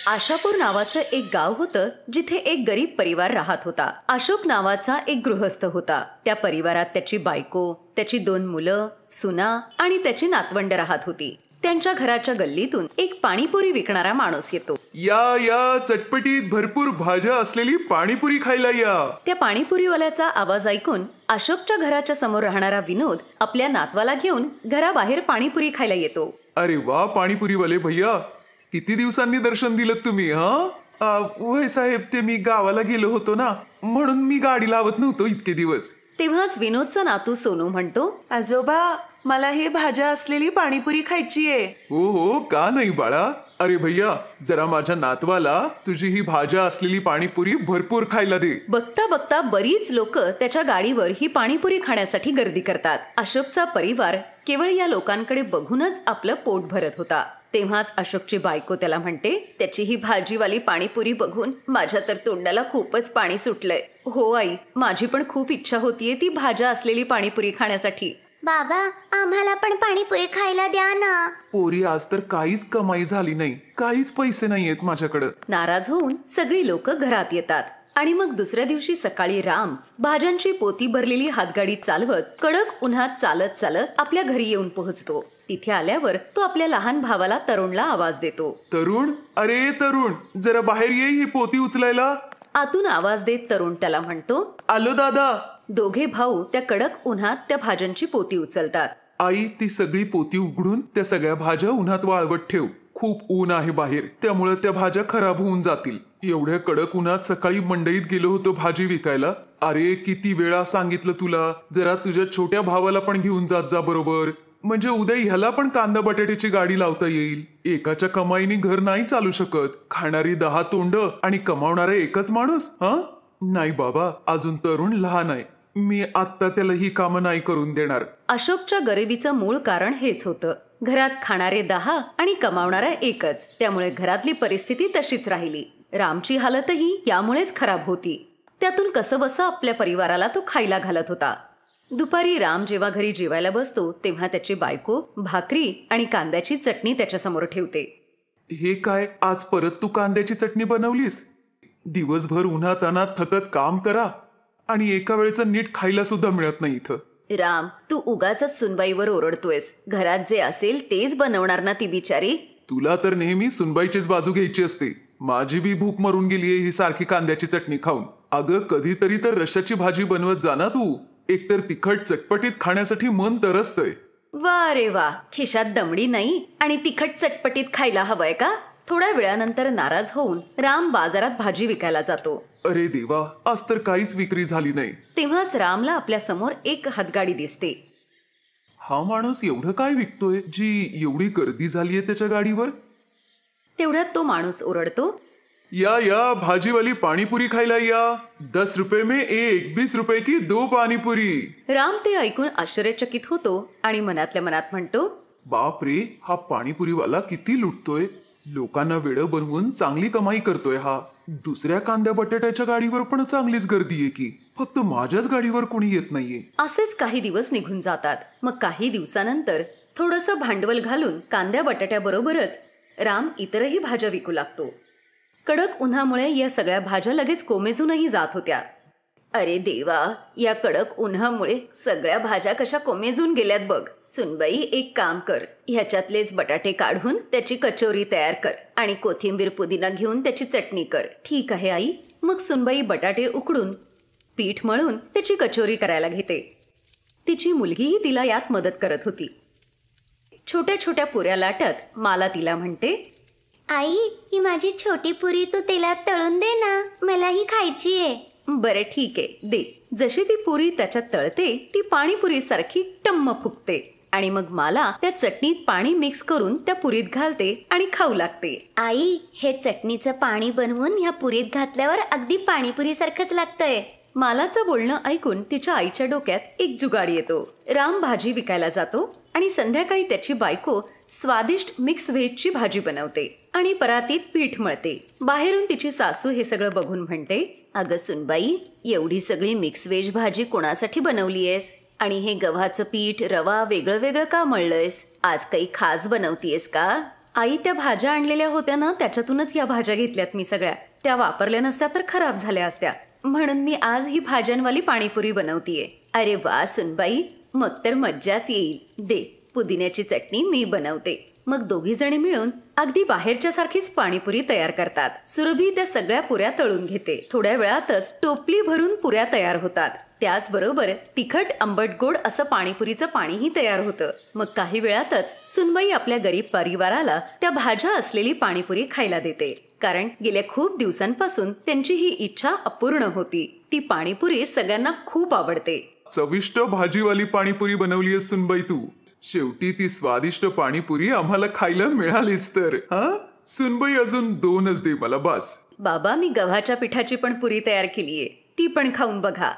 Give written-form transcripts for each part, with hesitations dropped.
आशापूर नावाचं एक गाव होतं जिथे एक गरीब परिवार राहत होता। अशोक नावाचा एक गृहस्थ होता। त्या परिवारात त्याची बायको, त्याची 2 मुलं, सुना आणि त्याची नातवंड राहत होती। त्यांच्या घराच्या गल्लीतून एक पाणीपुरी विकणारा माणूस येतो। या या चटपटीत भरपूर भाज्या असलेली पाणीपुरी खायला या। त्या पाणीपुरीवाल्याचा आवाज ऐकून अशोकच्या घराच्या समोर राहणारा विनोद आपल्या नातवाला घेऊन घराबाहेर पाणीपुरी खायला येतो। अरे वा पाणीपुरीवाले भैया, किती दिवसांनी दर्शन दिलं तुम्ही? वय साहेब, ते मी गावाला गेलो होतो ना, म्हणून मी गाडी लावत नव्हतो इतके दिवस। तेव्हाच विनोदचा नातू सोनू म्हणतो, आजोबा, मला हे भाज्या असलेली पाणीपुरी खायची आहे। हो हो, का नाही बाळा? अरे भैया, जरा माझ्या नातवाला तुझी ही भाज्या असलेली पाणीपुरी भरपूर खायला दे। बघता बघता बरीच लोक त्याच्या गाडीवर ही पाणीपुरी खाण्यासाठी गर्दी करतात। अशोकचा परिवार केवळ या लोकांकडे बघूनच आपलं पोट भरत होता। तेव्हाच अशोकची बायको त्याला म्हणते, त्याची ही भाजीवाली पाणीपुरी बघून माझ्या तर तोंडाला खूपच पाणी सुटलंय। हो आई, माझी पण खूप इच्छा होतीये ती भाज्या असलेली पाणीपुरी खाण्यासाठी। बाबा, आम्हाला पण पाणीपुरी खायला द्या ना। पोरी, आज तर काहीच कमाई झाली नाही, काहीच पैसे नाहीयेत माझ्याकडे। नाराज होऊन सगळी लोक घरात येतात आणि मग दुसऱ्या दिवशी सकाळी राम भाज्यांची पोती भरलेली हातगाडी चालवत कडक उन्हात चालत चालत आपल्या घरी येऊन पोहोचतो। तिथे आल्यावर तो आपल्या लहान भावाला तरुणला आवाज देतो, तरुण, अरे तरुण, जरा बाहेर ये ही पोती उचलायला। आतून आवाज देत तरुण त्याला म्हणतो, आलो दादा। दोघे भाऊ त्या कडक उन्हात त्या भाज्यांची पोती उचलतात। आई, ती सगळी पोती उघडून त्या सगळ्या भाज्या उन्हात वाळवत ठेव। खूप ऊन आहे बाहेर, त्यामुळे त्या भाज्या खराब होऊन जातील। एवढ्या कडक उन्हात सकाळी मंडईत गेलो होतो भाजी विकायला। अरे किती वेळा सांगितलं तुला, जरा तुझ्या छोट्या भावाला पण घेऊन जात जा बरोबर, म्हणजे उद्या ह्याला पण कांदा बटाट्याची गाडी लावता येईल। एकाच्या कमाईने घर नाही चालू शकत। खाणारी 10 तोंड आणि कमावणारा एकच माणूस। नाही बाबा, अजून तरुण लहान आहे, मी आत्ता त्याला ही कामं नाही करून देणार। अशोकच्या गरिबीचं मूळ कारण हेच होतं। घरात खाणारे 10 आणि कमावणारा एकच, त्यामुळे घरातली परिस्थिती तशीच राहिली। रामची हालतही यामुळेच खराब होती। त्यातून कसंबसं आपल्या परिवाराला तो खायला घालत होता। दुपारी राम जेव्हा घरी जेवायला बसतो तेव्हा त्याची बायको भाकरी आणि कांद्याची चटणी त्याच्यासमोर ठेवते। हे काय, आज परत तू कांद्याची चटणी बनवलीस? दिवसभर उन्हात अनात थकत काम करा आणि एका वेळचं नीट खायला सुद्धा मिळत नाही इथं। राम, तू उगाचच सुनबाईवर ओरडतोयस। घरात जे असेल तेच बनवणार ना ती बिचारी। तुला तर नेहमी सुनबाईचीच बाजू घ्यायची असते। माझी बी भूक मरून गेलीये ही सारखी कांद्याची चटणी खाऊन। अगं, कधीतरी तर रश्श्याची भाजी बनवत जा ना तू। एकतर तिखट चटपटीत खाण्यासाठी मन तरसतंय। वा रे वा, खिशात दमडी नाही आणि तिखट चटपटीत खायला हवंय का? थोड्या वेळानंतर नाराज होऊन राम बाजारात भाजी विकायला जातो। अरे देवा, आज तर काहीच विक्री झाली नाही। तेव्हाच रामला आपल्या समोर एक हातगाडी दिसते। हा माणूस एवढं काय विकतोय जी एवढी गर्दी झालीये त्याच्या गाडीवर? तेवढ्यात तो माणूस ओरडतो, या या भाजीवाली पाणीपुरी खायला या। 10 रुपये में एक, 20 रुपये की 2 पाणीपुरी। राम ते ऐकून आश्चर्यचकित होतो आणि मनातल्या मनात म्हणतो, बाप रे, हा पाणीपुरीवाला किती लुटतोय। लोकांना वेळ बनवून चांगली कमाई करतोय हा। दुसऱ्या कांद्या बटाट्याच्या गाडीवर पण चांगलीच गर्दी आहे की, फक्त माझ्याच गाडीवर कोणी येत नाहीये। असेच काही दिवस निघून जातात। मग काही दिवसानंतर थोडंसं भांडवल घालून कांद्या बटाट्याबरोबरच राम इतरही भाज्या विकू लागतो। कडक उन्हामुळे या सगळ्या भाज्या लगेच कोमेजूनही जात होत्या। अरे देवा, या कडक उन्हामुळे सगळ्या भाज्या कशा कोमेजून गेल्यात बघ। सुनबाई, एक काम कर, ह्याच्यातलेच बटाटे काढून त्याची कचोरी तयार कर आणि कोथिंबीर पुदिना घेऊन त्याची चटणी कर। ठीक आहे आई। मग सुनबाई बटाटे उकडून पीठ मळून त्याची कचोरी करायला घेते। तिची मुलगीही तिला यात मदत करत होती। छोट्या छोट्या पुऱ्या लाटत माला तिला म्हणते, आई, ही माझी छोटी पुरी तू तेलात तळून दे ना, मलाही खायची आहे। बरे ठीक आहे, दे। जशी ती पुरी त्याच्यात तळते ती पाणीपुरी सारखी टम्म फुगते आणि मग मला त्या चटणीत पाणी मिक्स करून त्या पुरीत घालते आणि खाऊ लागते। आई, हे चटणीचं पाणी बनवून ह्या पुरीत घातल्यावर अगदी पाणीपुरी सारखंच लागतंय। मालाचं बोलणं ऐकून तिच्या आईच्या डोक्यात एक जुगाड येतो। राम भाजी विकायला जातो आणि संध्याकाळी त्याची बायको स्वादिष्ट मिक्स व्हेजची भाजी बनवते आणि परातीत पीठ मळते। बाहेरून तिची सासू हे सगळं बघून म्हणते, अगं सुनबाई, एवढी सगळी मिक्स व्हेज भाजी कोणासाठी बनवलीयस? आणि हे गव्हाचं पीठ रवा वेगळं वेगळं का मळलंयस? आज काही खास बनवतीयस का? आई त्या भाज्या आणलेल्या होत्या ना, त्याच्यातूनच या भाज्या घेतल्यात मी सगळ्या. त्या वापरल्या नसत्या तर खराब झाल्या असत्या, म्हणून मी आज ही भाज्यांवाली पाणीपुरी बनवतीये. अरे वा सुनबाई, मग तर मज्जाच येईल. दे, पुदिन्याची चटणी मी बनवते. मग दोघी जणी मिळून अगदी बाहेरच्या सारखीच पाणीपुरी तयार करतात. सुरभी त्या सगळ्या पुऱ्या तळून घेते. थोड्या वेळातच टोपली भरून पुऱ्या तयार होतात. त्याचबरोबर तिखट आंबट गोड असं पाणीपुरीचं पाणीही तयार होतं. मग काही वेळातच सुनबाई आपल्या गरीब परिवाराला त्या भाज्या असलेली पाणीपुरी खायला देते, कारण गेल्या खूप दिवसांपासून त्यांची ही इच्छा अपूर्ण होती. ती पाणीपुरी सगळ्यांना खूप आवडते. चविष्ट भाजीवाली पाणीपुरी बनवली सुनबाई तू. शेवटी ती स्वादिष्ट पाणीपुरी आम्हाला खायला मिळालीच तर. हा सुनबाई, अजून 2च दे मला बस. बाबा, मी गव्हाच्या पिठाची पण पुरी तयार केलीये, ती पण खाऊन बघा.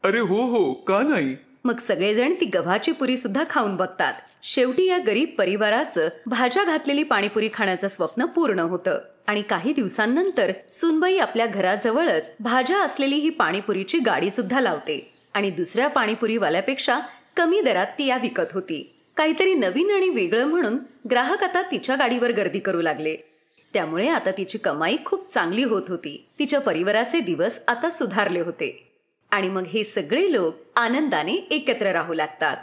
अरे हो, का नाही. मग सगळेजण ती गव्हाची पुरी सुद्धा खाऊन बघतात. शेवटी या गरीब परिवाराचं भाज्या घातलेली पाणीपुरी खाण्याचं स्वप्न पूर्ण होतं. आणि काही दिवसांनंतर सुनबाई आपल्या घराजवळच भाज्या असलेली ही पाणीपुरीची गाडी सुद्धा लावते. आणि दुसऱ्या पाणीपुरीवाल्यापेक्षा कमी दरात ती या विकत होती. काहीतरी नवीन आणि वेगळं म्हणून ग्राहक आता तिच्या गाडीवर गर्दी करू लागले. त्यामुळे आता तिची कमाई खूप चांगली होत होती. तिच्या परिवाराचे दिवस आता सुधारले होते. आणि मग हे सगळे लोक आनंदाने एकत्र राहू लागतात.